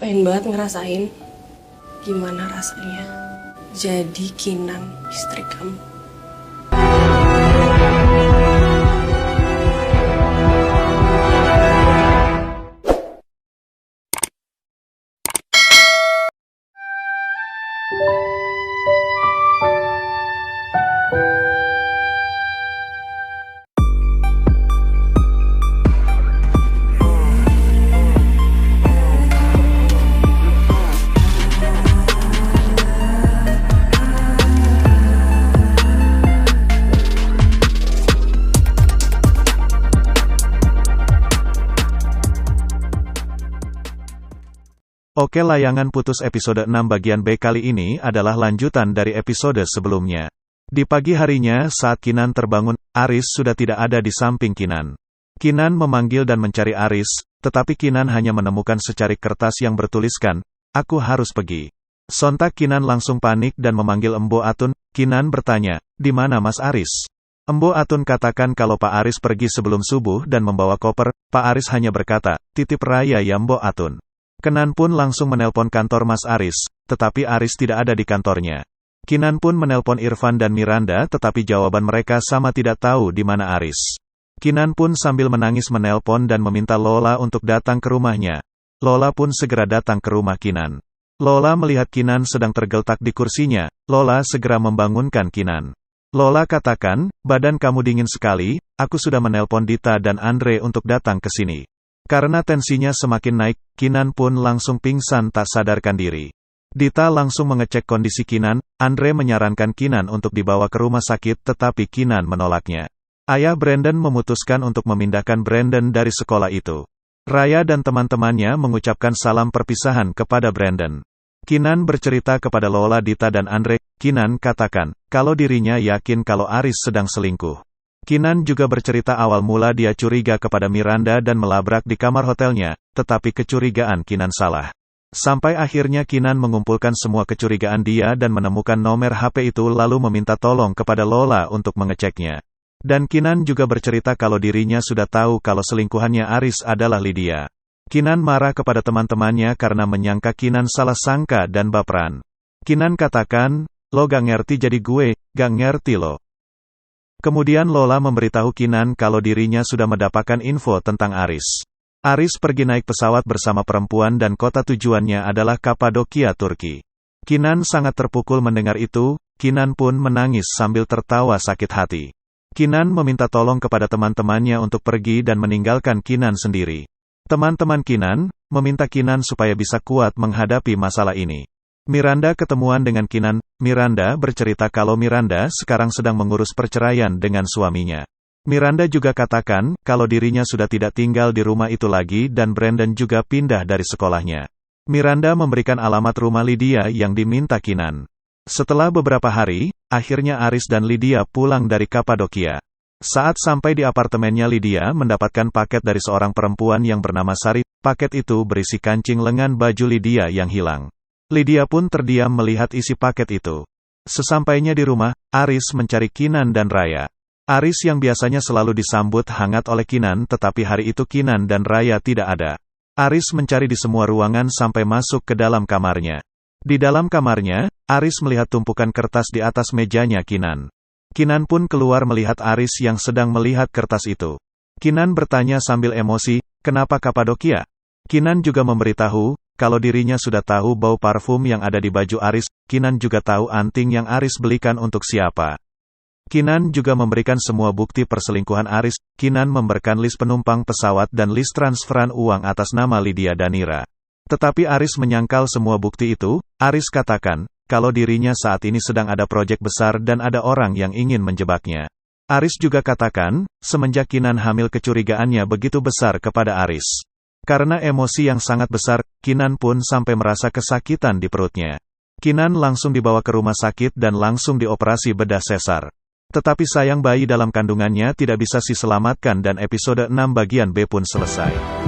Pengen banget ngerasain gimana rasanya jadi Kinan istri kamu. Oke, layangan putus episode 6 bagian B kali ini adalah lanjutan dari episode sebelumnya. Di pagi harinya saat Kinan terbangun, Aris sudah tidak ada di samping Kinan. Kinan memanggil dan mencari Aris, tetapi Kinan hanya menemukan secari kertas yang bertuliskan, "Aku harus pergi." Sontak Kinan langsung panik dan memanggil Embo Atun. Kinan bertanya, "Di mana Mas Aris?" Embo Atun katakan kalau Pak Aris pergi sebelum subuh dan membawa koper. Pak Aris hanya berkata, "Titip raya ya Embo Atun." Kinan pun langsung menelpon kantor Mas Aris, tetapi Aris tidak ada di kantornya. Kinan pun menelpon Irfan dan Miranda tetapi jawaban mereka sama, tidak tahu di mana Aris. Kinan pun sambil menangis menelpon dan meminta Lola untuk datang ke rumahnya. Lola pun segera datang ke rumah Kinan. Lola melihat Kinan sedang tergeletak di kursinya. Lola segera membangunkan Kinan. Lola katakan, "Badan kamu dingin sekali, aku sudah menelpon Dita dan Andre untuk datang ke sini." Karena tensinya semakin naik, Kinan pun langsung pingsan tak sadarkan diri. Dita langsung mengecek kondisi Kinan. Andre menyarankan Kinan untuk dibawa ke rumah sakit tetapi Kinan menolaknya. Ayah Brandon memutuskan untuk memindahkan Brandon dari sekolah itu. Raya dan teman-temannya mengucapkan salam perpisahan kepada Brandon. Kinan bercerita kepada Lola, Dita dan Andre. Kinan katakan, kalau dirinya yakin kalau Aris sedang selingkuh. Kinan juga bercerita awal mula dia curiga kepada Miranda dan melabrak di kamar hotelnya, tetapi kecurigaan Kinan salah. Sampai akhirnya Kinan mengumpulkan semua kecurigaan dia dan menemukan nomor HP itu lalu meminta tolong kepada Lola untuk mengeceknya. Dan Kinan juga bercerita kalau dirinya sudah tahu kalau selingkuhannya Aris adalah Lydia. Kinan marah kepada teman-temannya karena menyangka Kinan salah sangka dan baperan. Kinan katakan, "Lo gak ngerti jadi gue, gak ngerti lo." Kemudian Lola memberitahu Kinan kalau dirinya sudah mendapatkan info tentang Aris. Aris pergi naik pesawat bersama perempuan dan kota tujuannya adalah Kapadokia, Turki. Kinan sangat terpukul mendengar itu. Kinan pun menangis sambil tertawa sakit hati. Kinan meminta tolong kepada teman-temannya untuk pergi dan meninggalkan Kinan sendiri. Teman-teman Kinan meminta Kinan supaya bisa kuat menghadapi masalah ini. Miranda ketemuan dengan Kinan. Miranda bercerita kalau Miranda sekarang sedang mengurus perceraian dengan suaminya. Miranda juga katakan kalau dirinya sudah tidak tinggal di rumah itu lagi dan Brandon juga pindah dari sekolahnya. Miranda memberikan alamat rumah Lydia yang diminta Kinan. Setelah beberapa hari, akhirnya Aris dan Lydia pulang dari Kapadokia. Saat sampai di apartemennya, Lydia mendapatkan paket dari seorang perempuan yang bernama Sari. Paket itu berisi kancing lengan baju Lydia yang hilang. Lydia pun terdiam melihat isi paket itu. Sesampainya di rumah, Aris mencari Kinan dan Raya. Aris yang biasanya selalu disambut hangat oleh Kinan tetapi hari itu Kinan dan Raya tidak ada. Aris mencari di semua ruangan sampai masuk ke dalam kamarnya. Di dalam kamarnya, Aris melihat tumpukan kertas di atas mejanya Kinan. Kinan pun keluar melihat Aris yang sedang melihat kertas itu. Kinan bertanya sambil emosi, "Kenapa Kapadokia?" Kinan juga memberitahu kalau dirinya sudah tahu bau parfum yang ada di baju Aris. Kinan juga tahu anting yang Aris belikan untuk siapa. Kinan juga memberikan semua bukti perselingkuhan Aris. Kinan memberikan list penumpang pesawat dan list transferan uang atas nama Lydia Danira. Tetapi Aris menyangkal semua bukti itu. Aris katakan kalau dirinya saat ini sedang ada proyek besar dan ada orang yang ingin menjebaknya. Aris juga katakan, semenjak Kinan hamil kecurigaannya begitu besar kepada Aris. Karena emosi yang sangat besar, Kinan pun sampai merasa kesakitan di perutnya. Kinan langsung dibawa ke rumah sakit dan langsung dioperasi bedah sesar. Tetapi sayang bayi dalam kandungannya tidak bisa diselamatkan dan episode 6 bagian B pun selesai.